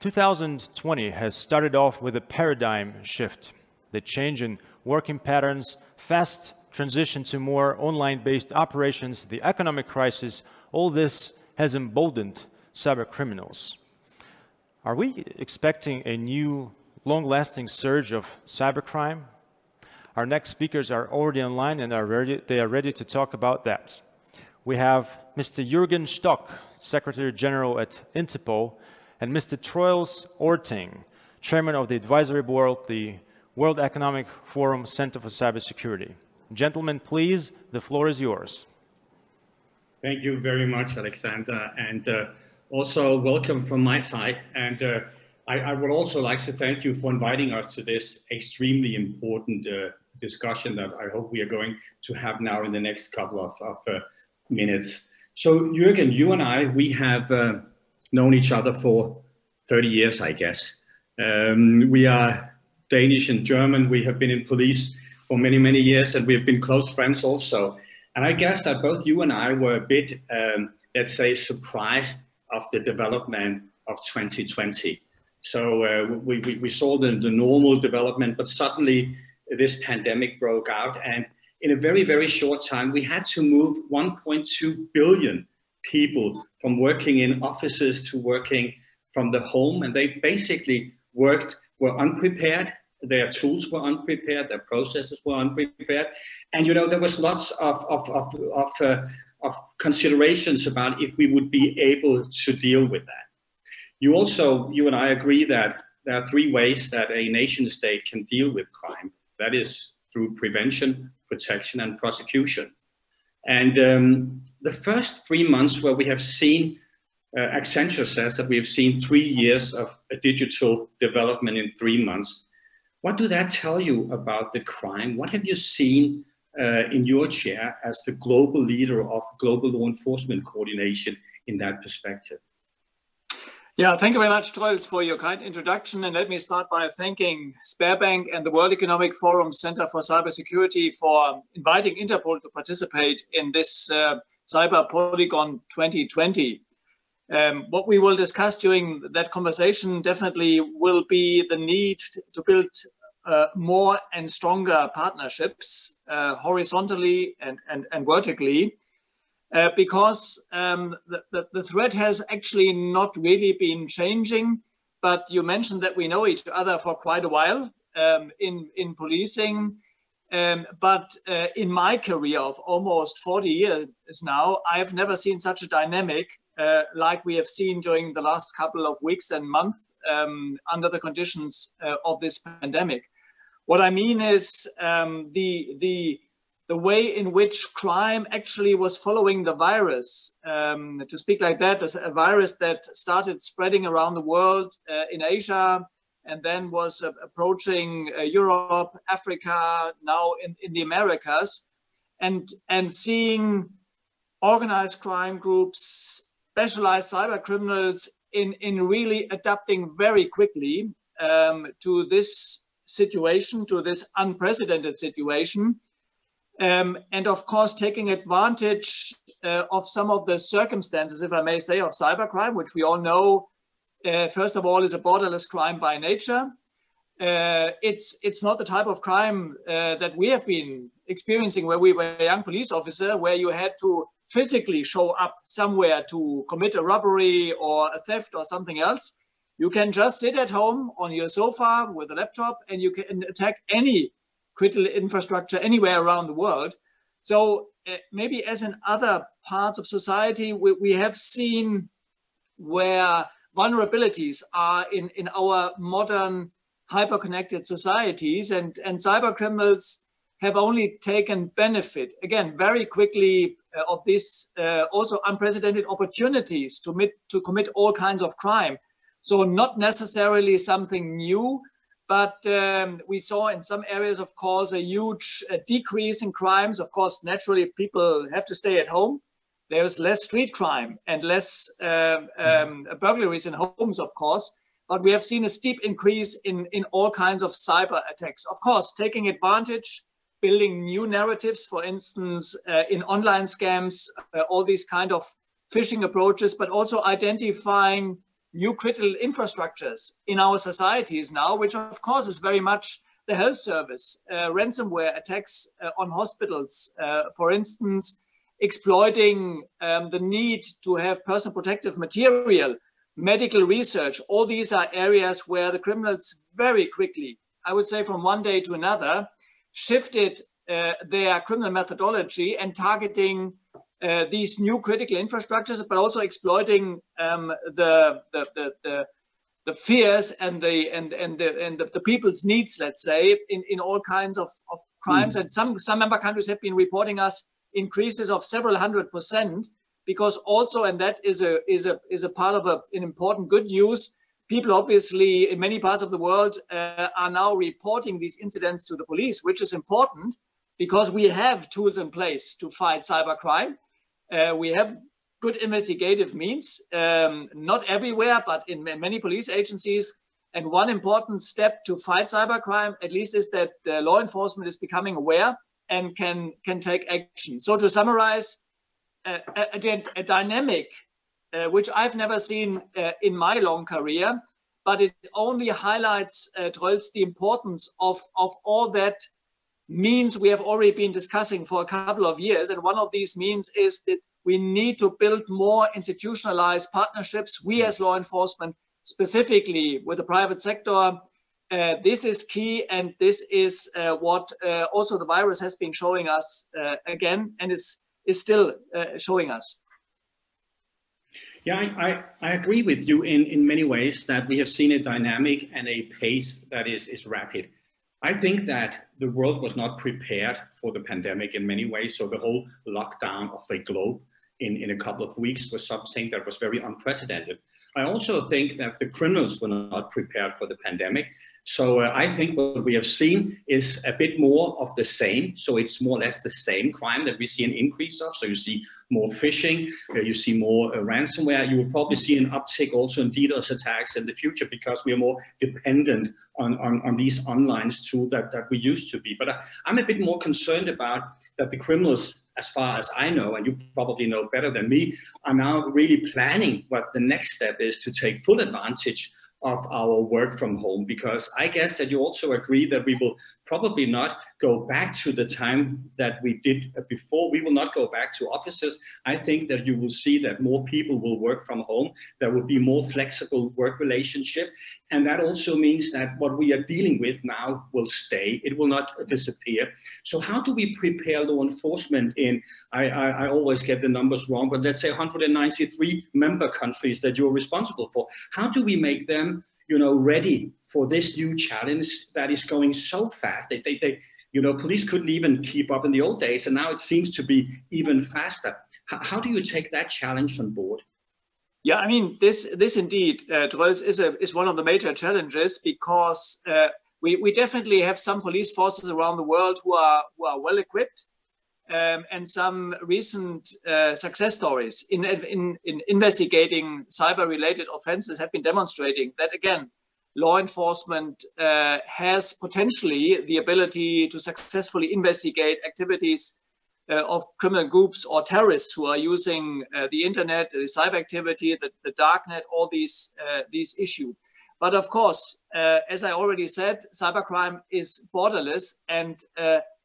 2020 has started off with a paradigm shift. The change in working patterns, fast transition to more online-based operations, the economic crisis, all this has emboldened cyber criminals. Are we expecting a new long-lasting surge of cybercrime? Our next speakers are already online and they are ready to talk about that. We have Mr. Jürgen Stock, Secretary General at Interpol, and Mr. Troels Oorting, Chairman of the Advisory Board of the World Economic Forum Center for Cybersecurity. Gentlemen, please, the floor is yours. Thank you very much, Alexander, and also welcome from my side. And I would also like to thank you for inviting us to this extremely important discussion that I hope we are going to have now in the next couple of minutes. So, Jürgen, you and I, we have known each other for 30 years, I guess. We are Danish and German. We have been in police for many, many years, and we have been close friends also. And I guess that both you and I were a bit, let's say, surprised of the development of 2020. So we saw the normal development, but suddenly this pandemic broke out. And in a very, very short time, we had to move 1.2 billion people from working in offices to working from the home. And they basically were unprepared. Their tools were unprepared, their processes were unprepared. And, you know, there was lots of considerations about if we would be able to deal with that. You and I agree that there are three ways that a nation state can deal with crime. That is through prevention, protection, and prosecution. And the first 3 months where we have seen, Accenture says that we have seen 3 years of a digital development in 3 months. What do that tell you about the crime? What have you seen in your chair as the global leader of global law enforcement coordination in that perspective? Yeah, thank you very much, Troels, for your kind introduction. And let me start by thanking Sberbank and the World Economic Forum Center for Cybersecurity for inviting Interpol to participate in this Cyber Polygon 2020. What we will discuss during that conversation definitely will be the need to build more and stronger partnerships horizontally and vertically. Because the threat has actually not really been changing, but you mentioned that we know each other for quite a while in policing. But in my career of almost 40 years now, I've never seen such a dynamic like we have seen during the last couple of weeks and months under the conditions of this pandemic. What I mean is the way in which crime actually was following the virus. To speak like that, as a virus that started spreading around the world in Asia, and then was approaching Europe, Africa, now in the Americas, and seeing organized crime groups, specialized cyber criminals in really adapting very quickly to this situation, to this unprecedented situation. And of course, taking advantage of some of the circumstances, if I may say, of cybercrime, which we all know, first of all, is a borderless crime by nature. It's not the type of crime that we have been experiencing where we were a young police officer, where you had to physically show up somewhere to commit a robbery or a theft or something else. You can just sit at home on your sofa with a laptop and you can attack any critical infrastructure anywhere around the world. So maybe as in other parts of society, we have seen where vulnerabilities are in our modern hyper-connected societies, and cyber criminals have only taken benefit, again, very quickly of this also unprecedented opportunities to commit all kinds of crime. So not necessarily something new, but we saw in some areas, of course, a huge decrease in crimes. Of course, naturally, if people have to stay at home, there's less street crime and less burglaries in homes, of course. But we have seen a steep increase in all kinds of cyber attacks. Of course, taking advantage, building new narratives, for instance, in online scams, all these kind of phishing approaches, but also identifying new critical infrastructures in our societies now, which of course is very much the health service, ransomware attacks on hospitals, for instance, exploiting the need to have personal protective material, medical research. All these are areas where the criminals very quickly, I would say from one day to another, shifted their criminal methodology and targeting these new critical infrastructures, but also exploiting the fears and the people's needs, let's say, in all kinds of crimes. And some member countries have been reporting us increases of several 100%, because also, and that is a part of an important good news, people obviously in many parts of the world are now reporting these incidents to the police, which is important because we have tools in place to fight cybercrime. We have good investigative means, not everywhere, but in many police agencies. And one important step to fight cybercrime, at least, is that law enforcement is becoming aware and can take action. So to summarize, a dynamic which I've never seen in my long career, but it only highlights, Troels, the importance of all that means we have already been discussing for a couple of years. And one of these means is that we need to build more institutionalized partnerships. We as law enforcement, specifically with the private sector, this is key, and this is what also the virus has been showing us again, and is still showing us. Yeah, I agree with you in many ways that we have seen a dynamic and a pace that is rapid. I think that the world was not prepared for the pandemic in many ways. So the whole lockdown of a globe in a couple of weeks was something that was very unprecedented. I also think that the criminals were not prepared for the pandemic. So I think what we have seen is a bit more of the same. So it's more or less the same crime that we see an increase of. So you see more phishing, you see more ransomware. You will probably see an uptick also in DDoS attacks in the future, because we are more dependent on these online tools that we used to be. But I'm a bit more concerned about that the criminals, as far as I know, and you probably know better than me, are now really planning what the next step is to take full advantage of our work from home, because I guess that you also agree that we will probably not go back to the time that we did before. We will not go back to offices. I think that you will see that more people will work from home. There will be more flexible work relationship. And that also means that what we are dealing with now will stay. It will not disappear. So how do we prepare law enforcement in, I always get the numbers wrong, but let's say 193 member countries that you're responsible for. How do we make them, ready for this new challenge that is going so fast? Police couldn't even keep up in the old days, and now it seems to be even faster. How do you take that challenge on board? Yeah, I mean, this indeed, Troels, is one of the major challenges, because we definitely have some police forces around the world who are well equipped, and some recent success stories in investigating cyber-related offenses have been demonstrating that, again, law enforcement has potentially the ability to successfully investigate activities of criminal groups or terrorists who are using the internet, the cyber activity, the darknet, all these issues. But of course, as I already said, cybercrime is borderless, and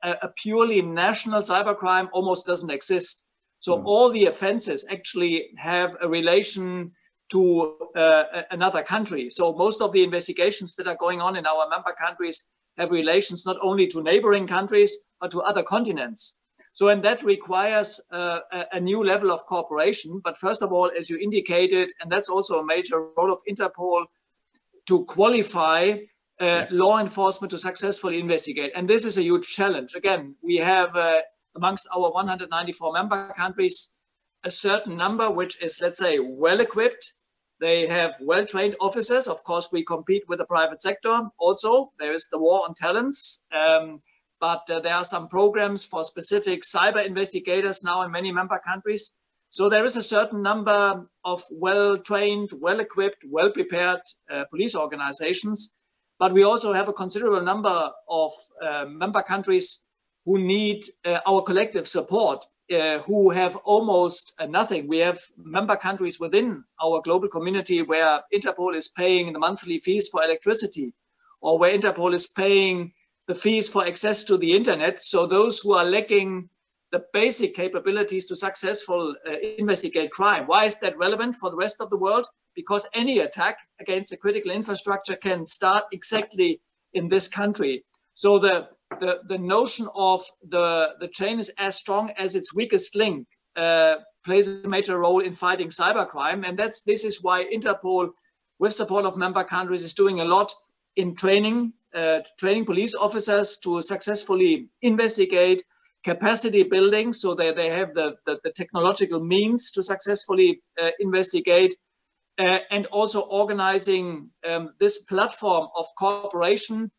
a purely national cybercrime almost doesn't exist. So all the offenses actually have a relation to another country. So most of the investigations that are going on in our member countries have relations not only to neighboring countries, but to other continents. So, and that requires a new level of cooperation. But first of all, as you indicated, and that's also a major role of Interpol, to qualify law enforcement to successfully investigate. And this is a huge challenge. Again, we have amongst our 194 member countries, a certain number which is, let's say, well equipped. They have well-trained officers. Of course, we compete with the private sector. Also, there is the war on talents. But there are some programs for specific cyber investigators now in many member countries. So there is a certain number of well-trained, well-equipped, well-prepared police organizations. But we also have a considerable number of member countries who need our collective support. who have almost nothing. We have member countries within our global community where Interpol is paying the monthly fees for electricity, or where Interpol is paying the fees for access to the internet. So those who are lacking the basic capabilities to successfully investigate crime. Why is that relevant for the rest of the world? Because any attack against a critical infrastructure can start exactly in this country. So the notion of the chain is as strong as its weakest link plays a major role in fighting cybercrime. And this is why Interpol, with support of member countries, is doing a lot in training police officers to successfully investigate, capacity building, so that they have the technological means to successfully investigate, and also organizing this platform of cooperation,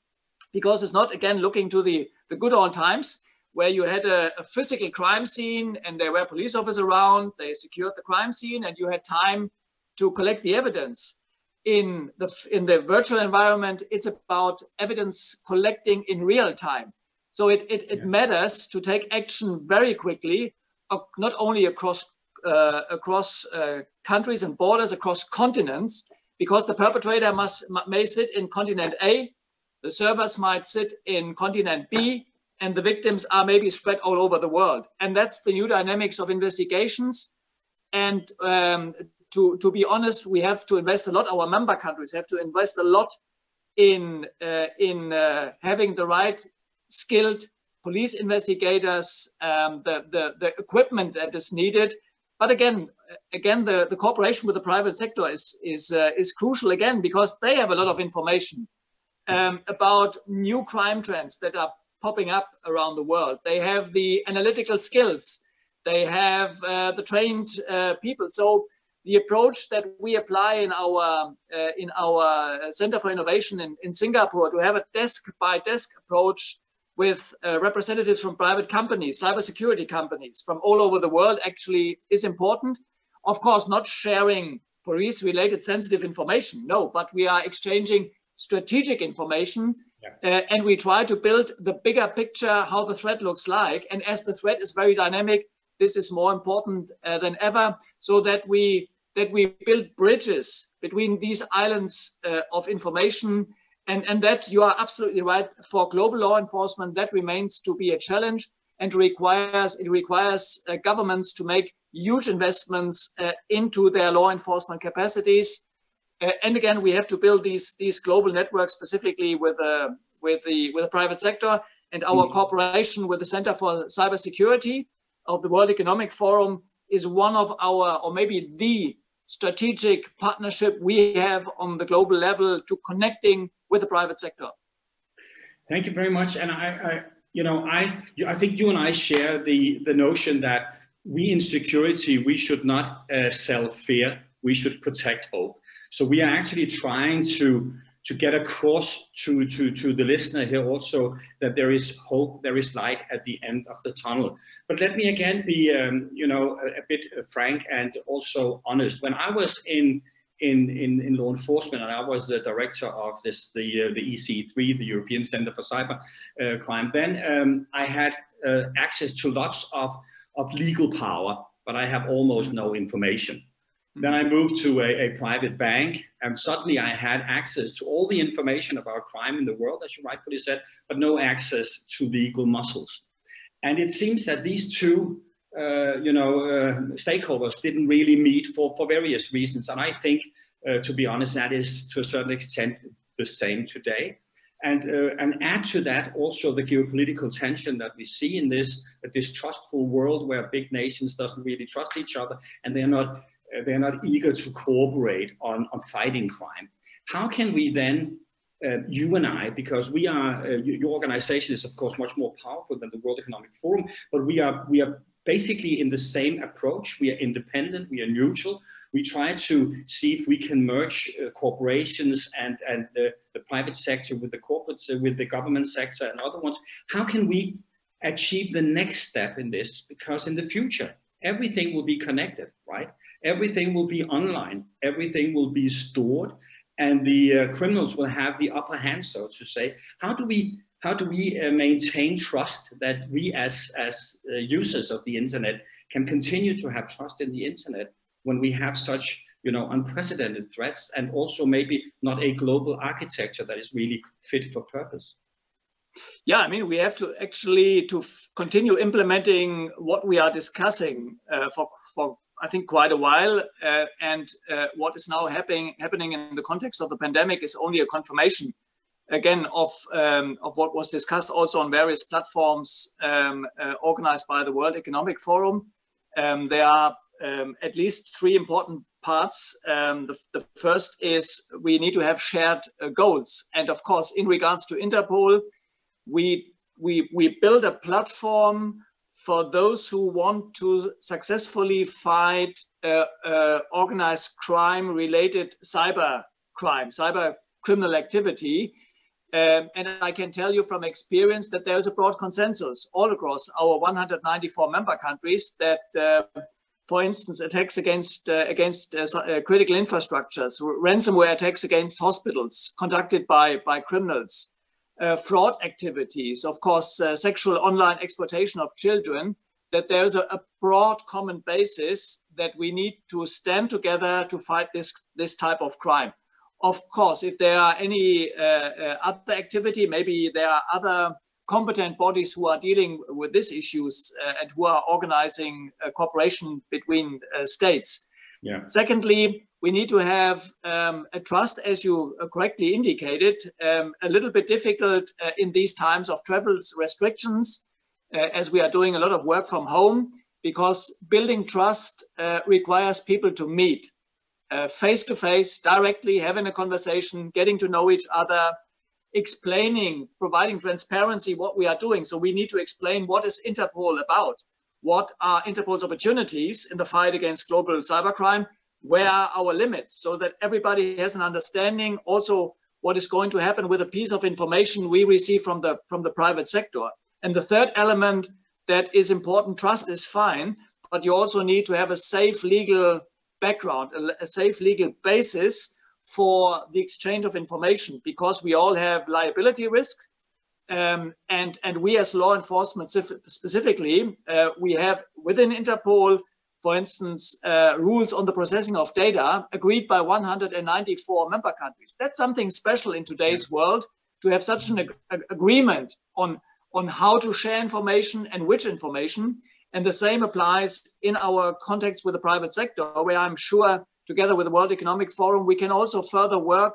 because it's not, again, looking to the good old times where you had a physical crime scene and there were police officers around, they secured the crime scene, and you had time to collect the evidence. In the virtual environment, it's about evidence collecting in real time. So it matters to take action very quickly, not only across countries and borders, across continents, because the perpetrator may sit in continent A, the servers might sit in continent B, and the victims are maybe spread all over the world. And that's the new dynamics of investigations. And to be honest, we have to invest a lot. Our member countries have to invest a lot in having the right skilled police investigators, the equipment that is needed. But again, the cooperation with the private sector is crucial, again, because they have a lot of information about new crime trends that are popping up around the world. They have the analytical skills. They have the trained people. So the approach that we apply in our Center for Innovation in Singapore, to have a desk-by-desk approach with representatives from private companies, cybersecurity companies from all over the world, actually is important. Of course, not sharing police-related sensitive information, no, but we are exchanging strategic information, and we try to build the bigger picture, how the threat looks like. And as the threat is very dynamic, this is more important than ever, so that we build bridges between these islands of information. And that, you are absolutely right, for global law enforcement, that remains to be a challenge, and it requires governments to make huge investments into their law enforcement capacities. And again, we have to build these global networks, specifically with the private sector, and our cooperation with the Center for Cybersecurity of the World Economic Forum is one of our, or maybe the strategic partnership we have on the global level to connecting with the private sector. Thank you very much. And I think you and I share the notion that we in security, we should not sell fear, we should protect hope. So we are actually trying to get across to the listener here also that there is hope, there is light at the end of the tunnel. But let me again be, a bit frank and also honest. When I was in law enforcement, and I was the director of the EC3, the European Center for Cyber Crime, then I had access to lots of legal power, but I have almost no information. Then I moved to a private bank, and suddenly I had access to all the information about crime in the world, as you rightfully said, but no access to legal muscles. And it seems that these two stakeholders didn't really meet for various reasons. And I think, to be honest, that is to a certain extent the same today. And add to that also the geopolitical tension that we see in this distrustful world where big nations doesn't really trust each other, and they're not eager to cooperate on fighting crime. How can we then, you and I, because we are, your organization is of course much more powerful than the World Economic Forum, but we are basically in the same approach. We are independent, we are neutral. We try to see if we can merge corporations and the private sector with the corporates, with the government sector and other ones. How can we achieve the next step in this? Because in the future, everything will be connected, right? Everything will be online, everything will be stored, and the criminals will have the upper hand, so to say. How do we how do we maintain trust, that we as users of the internet can continue to have trust in the internet when we have such, you know, unprecedented threats, and also maybe not a global architecture that is really fit for purpose? Yeah, I mean, we have to actually continue implementing what we are discussing for I think quite a while, and what is now happening in the context of the pandemic is only a confirmation again of what was discussed also on various platforms organized by the World Economic Forum. There are at least three important parts. The first is we need to have shared goals, and of course, in regards to Interpol, we build a platform for those who want to successfully fight organized crime-related cyber crime, cyber criminal activity. And I can tell you from experience that there is a broad consensus all across our 194 member countries that, for instance, attacks against critical infrastructures, ransomware attacks against hospitals conducted by criminals, fraud activities, of course, sexual online exploitation of children, that there's a broad common basis that we need to stand together to fight this type of crime. Of course, if there are any other activity, maybe there are other competent bodies who are dealing with these issues and who are organizing cooperation between states. Yeah. Secondly, we need to have a trust, as you correctly indicated, a little bit difficult in these times of travel restrictions, as we are doing a lot of work from home, because building trust requires people to meet face to face, directly, having a conversation, getting to know each other, explaining, providing transparency what we are doing. So we need to explain what is Interpol about, what are Interpol's opportunities in the fight against global cybercrime, where are our limits, so that everybody has an understanding also what is going to happen with a piece of information we receive from the private sector. And the third element that is important, trust is fine, but you also need to have a safe legal background, a safe legal basis for the exchange of information, because we all have liability risks. And we as law enforcement specifically, we have within Interpol, for instance, rules on the processing of data agreed by 194 member countries. That's something special in today's world, to have such an agreement on how to share information and which information. And the same applies in our context with the private sector, where I'm sure together with the World Economic Forum, we can also further work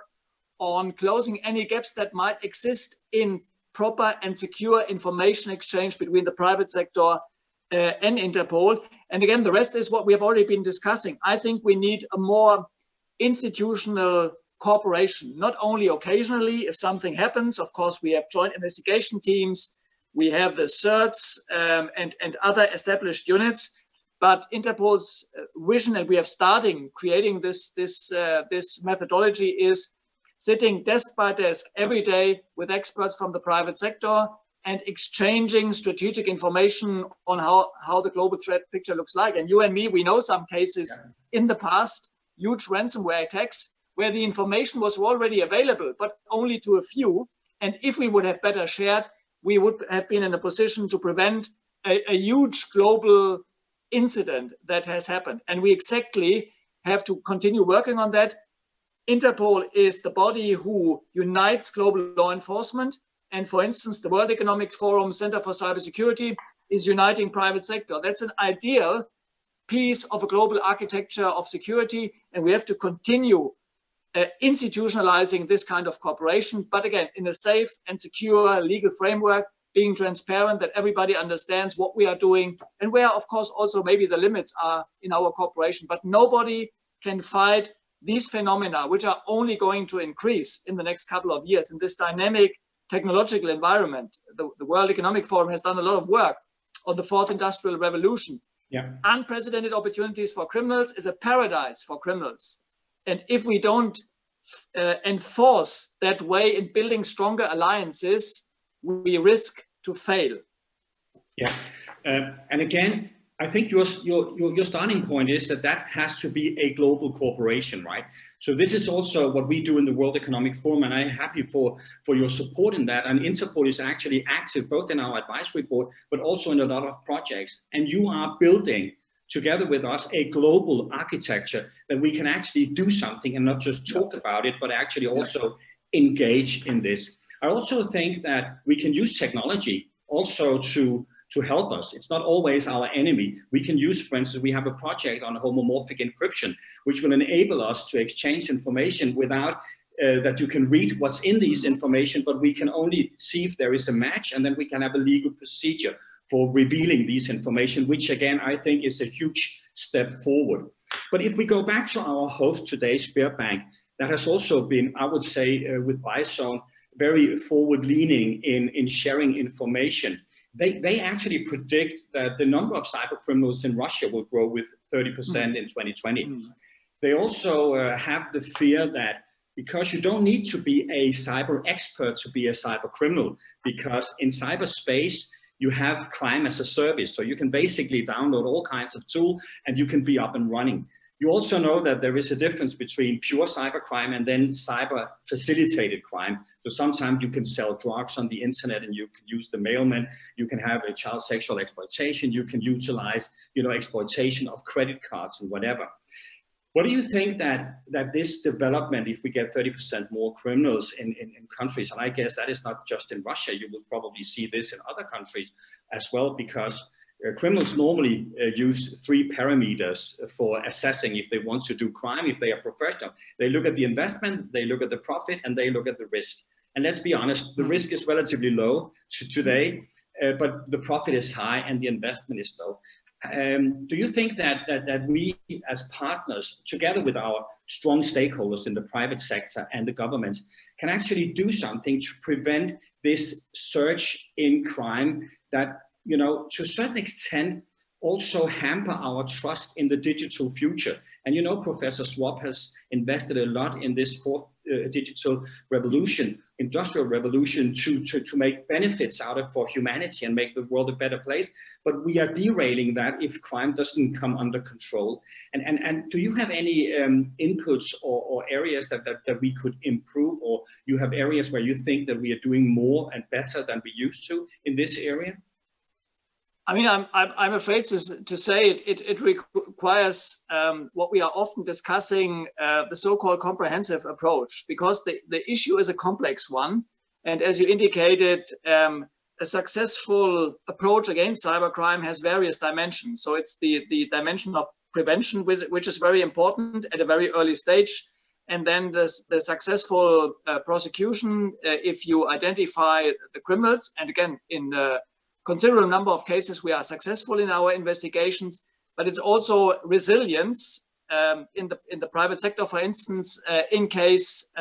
on closing any gaps that might exist in proper and secure information exchange between the private sector and Interpol. And again, the rest is what we have already been discussing. I think we need a more institutional cooperation, not only occasionally if something happens. Of course, we have joint investigation teams, we have the CERTs and other established units, but Interpol's vision, and we have started creating this methodology, is sitting desk by desk every day with experts from the private sector and exchanging strategic information on how the global threat picture looks like. And you and me, we know some cases in the past, huge ransomware attacks, where the information was already available, but only to a few. And if we would have better shared, we would have been in a position to prevent a huge global incident that has happened. And we exactly have to continue working on that. Interpol is the body who unites global law enforcement. And for instance, the World Economic Forum Center for Cybersecurity is uniting private sector. That's an ideal piece of a global architecture of security. And we have to continue institutionalizing this kind of cooperation, but again, in a safe and secure legal framework, being transparent, that everybody understands what we are doing, and where, of course, also maybe the limits are in our cooperation. But nobody can fight these phenomena, which are only going to increase in the next couple of years in this dynamic technological environment. The World Economic Forum has done a lot of work on the fourth industrial revolution. Yeah. Unprecedented opportunities for criminals is a paradise for criminals. And if we don't enforce that way in building stronger alliances, we risk to fail. Yeah, and again, I think your starting point is that has to be a global cooperation, right? So this is also what we do in the World Economic Forum, and I'm happy for your support in that. And Interpol is actually active both in our advisory board, but also in a lot of projects. And you are building, together with us, a global architecture that we can actually do something and not just talk about it, but actually also engage in this. I also think that we can use technology also to help us. It's not always our enemy. We can use, for instance, we have a project on homomorphic encryption, which will enable us to exchange information without that you can read what's in these information, but we can only see if there is a match, and then we can have a legal procedure for revealing these information, which again, I think is a huge step forward. But if we go back to our host today, Sberbank, that has also been, I would say, with BuyZone, very forward-leaning in sharing information. They actually predict that the number of cyber criminals in Russia will grow with 30% in 2020. They also have the fear that because you don't need to be a cyber expert to be a cyber criminal, because in cyberspace, you have crime as a service. So you can basically download all kinds of tools and you can be up and running. You also know that there is a difference between pure cybercrime and then cyber facilitated crime. So sometimes you can sell drugs on the internet and you can use the mailman. You can have a child sexual exploitation. You can utilize, exploitation of credit cards and whatever. What do you think that this development, if we get 30% more criminals in countries, and I guess that is not just in Russia, you will probably see this in other countries as well, because criminals normally use 3 parameters for assessing if they want to do crime, if they are professional. They look at the investment, they look at the profit, and they look at the risk. And let's be honest, the risk is relatively low today, but the profit is high and the investment is low. Do you think that we as partners, together with our strong stakeholders in the private sector and the government, can actually do something to prevent this surge in crime that, to a certain extent also hamper our trust in the digital future? And Professor Schwab has invested a lot in this fourth digital revolution, industrial revolution, to make benefits out of for humanity and make the world a better place. But we are derailing that if crime doesn't come under control. And do you have any inputs or areas that we could improve, or you have areas where you think that we are doing more and better than we used to in this area? I mean, I'm afraid to say it requires what we are often discussing, the so-called comprehensive approach, because the issue is a complex one. And as you indicated, a successful approach against cybercrime has various dimensions. So it's the dimension of prevention, which is very important at a very early stage. And then the successful prosecution, if you identify the criminals. And again, in considerable number of cases, we are successful in our investigations, but it's also resilience in the private sector, for instance, in case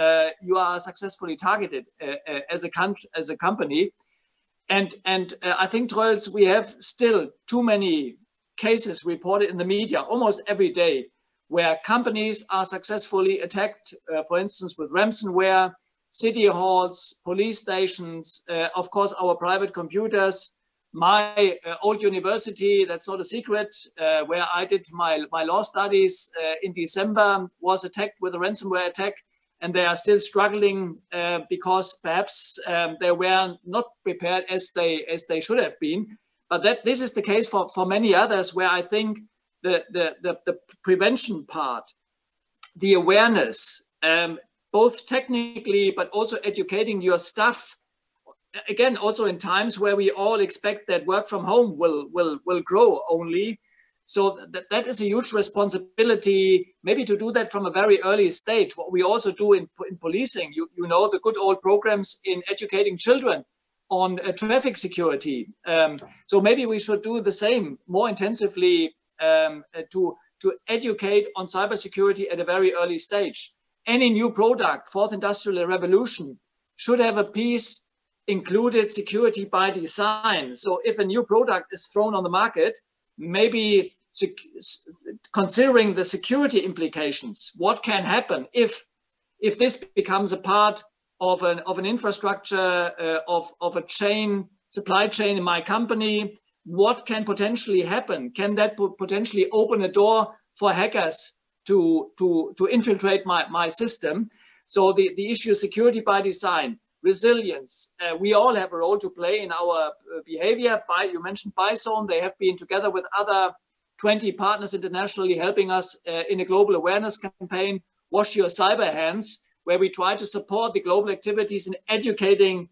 you are successfully targeted as a company. And I think, Troels, we have still too many cases reported in the media almost every day where companies are successfully attacked, for instance, with ransomware, city halls, police stations, of course, our private computers. My old university, that's not a secret, where I did my law studies in December, was attacked with a ransomware attack, and they are still struggling because perhaps they were not prepared as they should have been. But this is the case for many others, where I think the prevention part, the awareness, both technically but also educating your staff. Again, also in times where we all expect that work from home will grow only. So that is a huge responsibility, maybe to do that from a very early stage. What we also do in policing, you know, the good old programs in educating children on traffic security. So maybe we should do the same more intensively to educate on cybersecurity at a very early stage. Any new product, fourth industrial revolution, should have a piece included security by design. So if a new product is thrown on the market, maybe considering the security implications, what can happen if this becomes a part of an infrastructure of a supply chain in my company, what can potentially happen? Can that potentially open a door for hackers to infiltrate my system. So the issue of security by design, resilience, we all have a role to play in our behavior. You mentioned Bizone. They have been together with other 20 partners internationally helping us in a global awareness campaign, Wash Your Cyber Hands, where we try to support the global activities in educating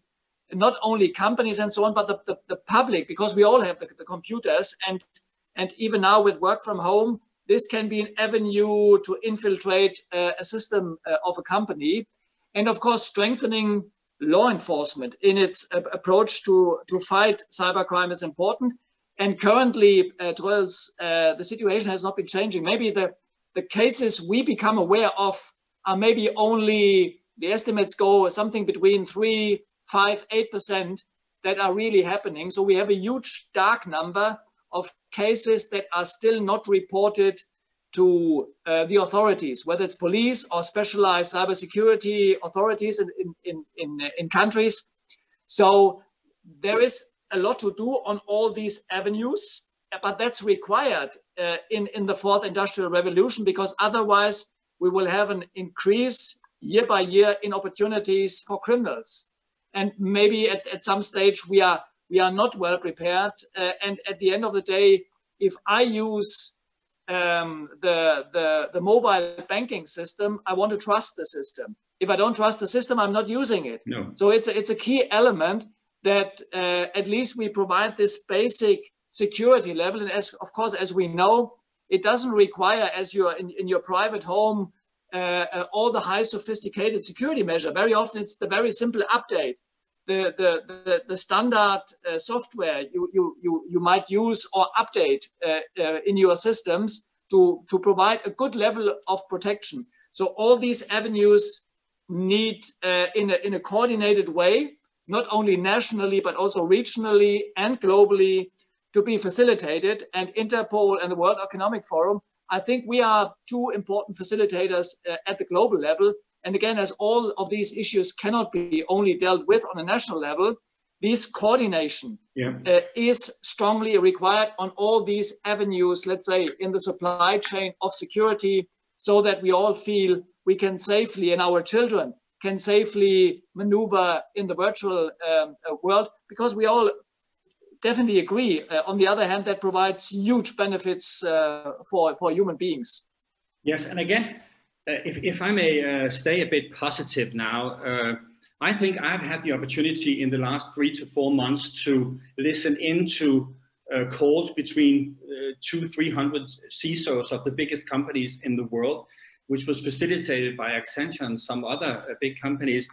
not only companies and so on, but the public, because we all have the computers. And even now with work from home, this can be an avenue to infiltrate a system of a company. And of course, strengthening law enforcement in its approach to fight cybercrime is important. And currently, the situation has not been changing. Maybe the cases we become aware of are maybe only, the estimates go something between 3, 5, 8% that are really happening. So we have a huge dark number of cases that are still not reported to the authorities, whether it's police or specialized cybersecurity authorities in countries. So there is a lot to do on all these avenues, but that's required in the fourth industrial revolution, because otherwise we will have an increase year by year in opportunities for criminals. And maybe at some stage we are not well prepared. And at the end of the day, if I use the mobile banking system, I want to trust the system. If I don't trust the system, I'm not using it. No. So it's a key element that at least we provide this basic security level. And of course, as we know, it doesn't require, as you're in your private home, all the high sophisticated security measure. Very often it's the very simple update, the standard software you might use or update in your systems to provide a good level of protection. So all these avenues need in a coordinated way, not only nationally, but also regionally and globally, to be facilitated. And Interpol and the World Economic Forum, I think we are two important facilitators at the global level. And again, as all of these issues cannot be only dealt with on a national level, this coordination is strongly required on all these avenues, let's say, in the supply chain of security, so that we all feel we can safely, and our children can safely maneuver in the virtual world, because we all definitely agree. On the other hand, that provides huge benefits for human beings. Yes, and again, if I may stay a bit positive now, I think I've had the opportunity in the last 3 to 4 months to listen into calls between 200-300 CISOs of the biggest companies in the world, which was facilitated by Accenture and some other big companies.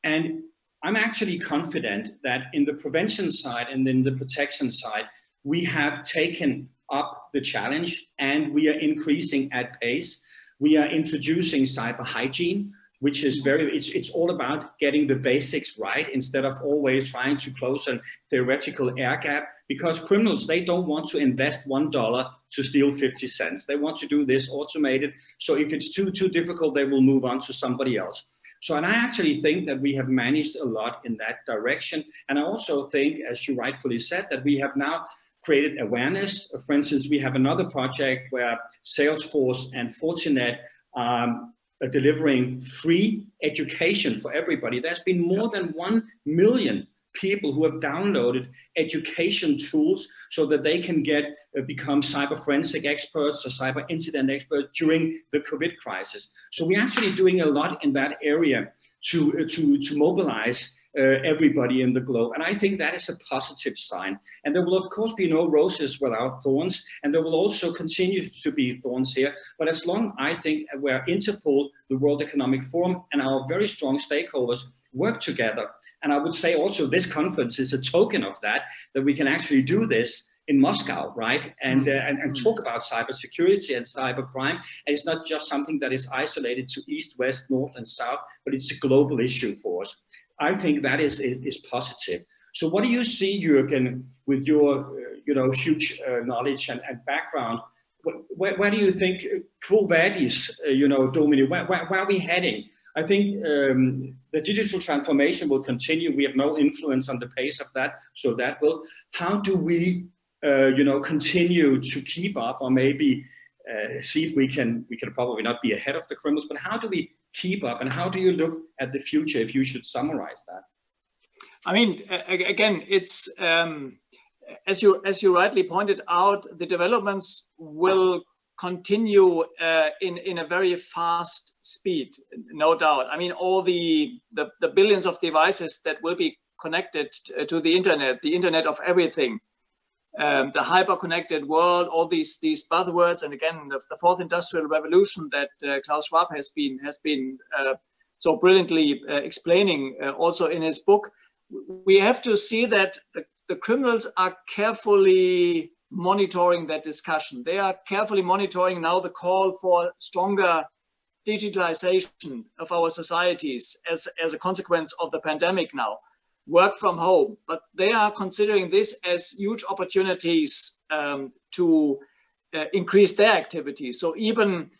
And I'm actually confident that in the prevention side and in the protection side, we have taken up the challenge and we are increasing at pace. We are introducing cyber hygiene, which is it's all about getting the basics right instead of always trying to close a theoretical air gap, because criminals, they don't want to invest $1 to steal 50 cents. They want to do this automated. So if it's too difficult, they will move on to somebody else. So, and I actually think that we have managed a lot in that direction. And I also think, as you rightfully said, that we have now created awareness. For instance, we have another project where Salesforce and Fortinet are delivering free education for everybody. There's been more than 1 million people who have downloaded education tools so that they can become cyber forensic experts or cyber incident experts during the COVID crisis. So we're actually doing a lot in that area to mobilize everybody in the globe. And I think that is a positive sign. And there will, of course, be no roses without thorns. And there will also continue to be thorns here. But as long, I think, where Interpol, the World Economic Forum, and our very strong stakeholders work together, and I would say also this conference is a token of that we can actually do this in Moscow, right? And talk about cybersecurity and cybercrime. And it's not just something that is isolated to East, West, North, and South, but it's a global issue for us. I think that is positive. So what do you see, Jürgen, with your huge knowledge and background? Where do you think, quo vadis, Dominic, where are we heading? I think the digital transformation will continue. We have no influence on the pace of that, so that will. How do we, continue to keep up, or maybe see if we can probably not be ahead of the criminals, but how do we keep up, and how do you look at the future if you should summarize that? I mean, again, it's as you rightly pointed out, the developments will continue in a very fast speed, no doubt. I mean, all the billions of devices that will be connected to the internet of everything, the hyper-connected world, all these buzzwords, and again, the fourth industrial revolution that Klaus Schwab has been so brilliantly explaining also in his book. We have to see that the criminals are carefully monitoring that discussion. They are carefully monitoring now the call for stronger digitalization of our societies as a consequence of the pandemic now, work from home. But they are considering this as huge opportunities to increase their activities. So even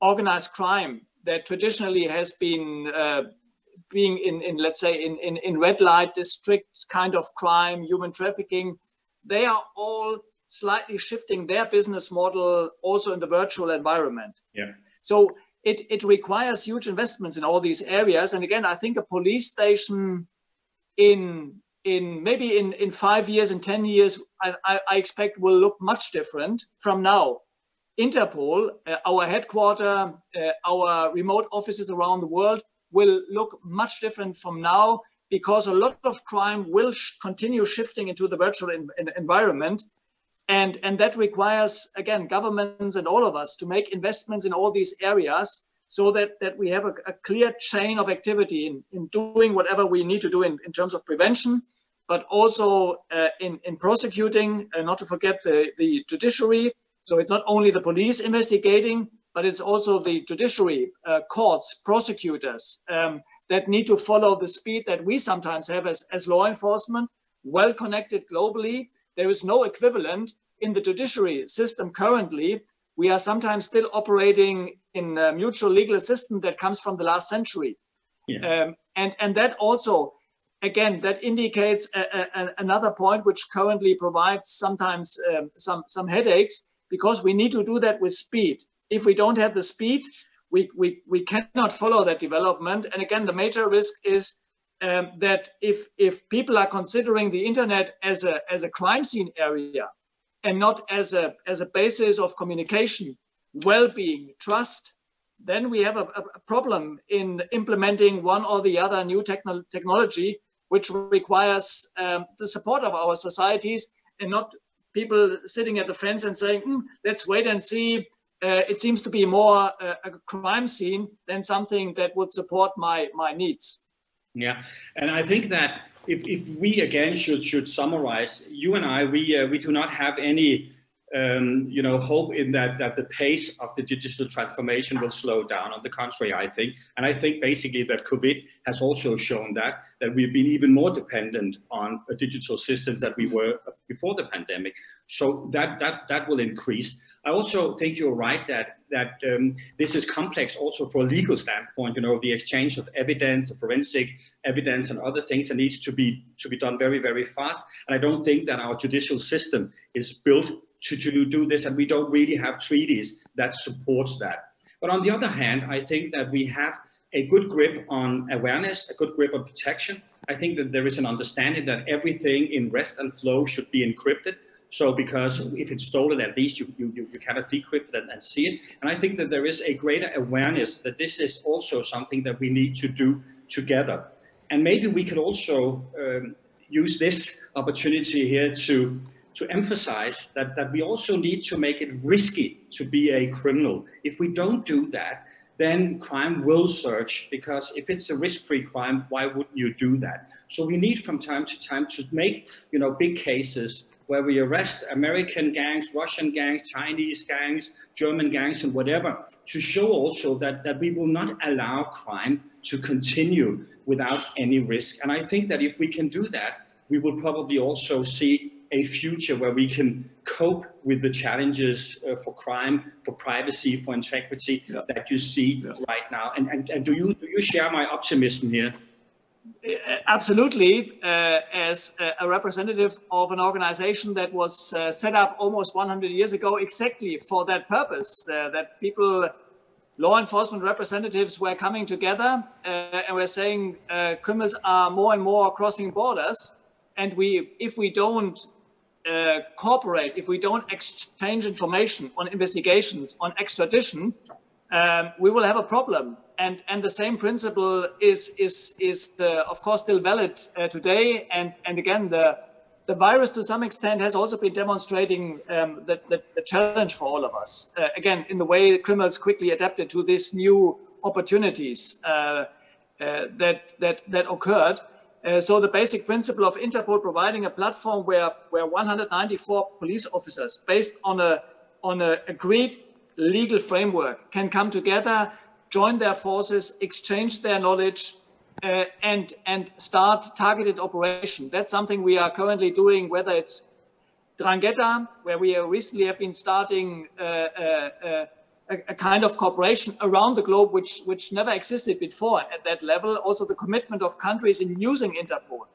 organized crime that traditionally has been being in let's say in red light district kind of crime, human trafficking, they are all slightly shifting their business model also in the virtual environment. Yeah. So it requires huge investments in all these areas. And again, I think a police station in maybe in 5 years, in 10 years, I expect will look much different from now. Interpol, our headquarter, our remote offices around the world will look much different from now, because a lot of crime will continue shifting into the virtual environment. And that requires, again, governments and all of us to make investments in all these areas so that we have a clear chain of activity in doing whatever we need to do in terms of prevention, but also in prosecuting, not to forget the judiciary. So it's not only the police investigating, but it's also the judiciary, courts, prosecutors that need to follow the speed that we sometimes have as law enforcement, well connected globally. There is no equivalent in the judiciary system currently. We are sometimes still operating in a mutual legal system that comes from the last century. Yeah. And that also, again, that indicates another point which currently provides sometimes some headaches, because we need to do that with speed. If we don't have the speed, we cannot follow that development. And again, the major risk is that if people are considering the internet as a crime scene area and not as a basis of communication, well-being, trust, then we have a problem in implementing one or the other new technology, which requires the support of our societies, and not people sitting at the fence and saying, let's wait and see. It seems to be more a crime scene than something that would support my needs. Yeah, and I think that if we again should summarize, you and I, we do not have any hope in that the pace of the digital transformation will slow down. On the contrary, I think, and I think basically that COVID has also shown that we've been even more dependent on a digital systems than we were before the pandemic. So that will increase. I also think you're right that this is complex also for a legal standpoint. The exchange of evidence, the forensic evidence, and other things that needs to be done very, very fast. And I don't think that our judicial system is built to do this, and we don't really have treaties that supports that. But on the other hand, I think that we have a good grip on awareness, a good grip on protection. I think that there is an understanding that everything in rest and flow should be encrypted. So because if it's stolen, at least you cannot decrypt it and see it. And I think that there is a greater awareness that this is also something that we need to do together. And maybe we could also use this opportunity here to emphasize that we also need to make it risky to be a criminal. If we don't do that, then crime will surge, because if it's a risk-free crime, why wouldn't you do that? So we need from time to time to make big cases where we arrest American gangs, Russian gangs, Chinese gangs, German gangs, and whatever, to show also that we will not allow crime to continue without any risk. And I think that if we can do that, we will probably also see a future where we can cope with the challenges for crime, for privacy, for integrity that you see right now. And do you share my optimism here? Absolutely, as a representative of an organization that was set up almost 100 years ago exactly for that purpose, that people, law enforcement representatives were coming together and were saying criminals are more and more crossing borders, and if we don't cooperate, if we don't exchange information on investigations, on extradition, we will have a problem. And the same principle is of course still valid today. And again, the virus to some extent has also been demonstrating the challenge for all of us. Again, in the way criminals quickly adapted to these new opportunities that occurred. So the basic principle of Interpol providing a platform where 194 police officers, based on a agreed legal framework, can come together, join their forces, exchange their knowledge, and start targeted operation. That's something we are currently doing, whether it's Drangheta, where we recently have been starting a kind of cooperation around the globe, which never existed before at that level. Also the commitment of countries in using Interpol.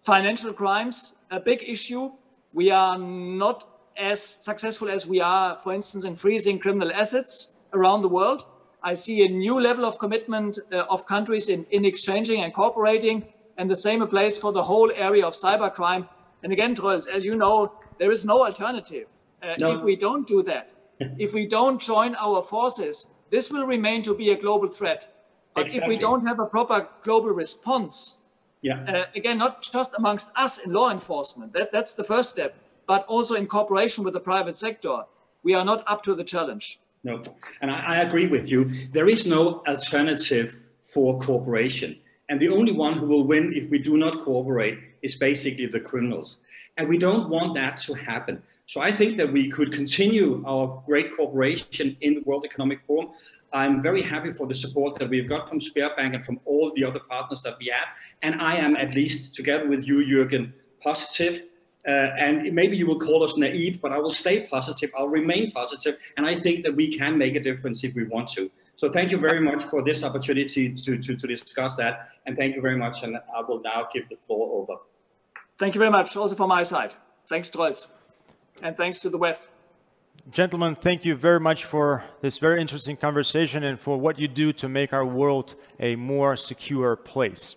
Financial crimes, a big issue. We are not as successful as we are, for instance, in freezing criminal assets around the world. I see a new level of commitment of countries in exchanging and cooperating, and the same applies for the whole area of cybercrime. And again, Troels, as you know, there is no alternative. No. If we don't do that, if we don't join our forces, this will remain to be a global threat. But exactly. If we don't have a proper global response, again, not just amongst us in law enforcement, that's the first step, but also in cooperation with the private sector, we are not up to the challenge. No, and I agree with you. There is no alternative for cooperation. And the only one who will win if we do not cooperate is basically the criminals. And we don't want that to happen. So I think that we could continue our great cooperation in the World Economic Forum. I'm very happy for the support that we've got from Sberbank and from all the other partners that we have. And I am, at least together with you, Jürgen, positive. And maybe you will call us naive, but I will stay positive. I'll remain positive. And I think that we can make a difference if we want to. So thank you very much for this opportunity to discuss that. And thank you very much. And I will now give the floor over. Thank you very much, also from my side. Thanks, Troels. And thanks to the WEF. Gentlemen, thank you very much for this very interesting conversation and for what you do to make our world a more secure place.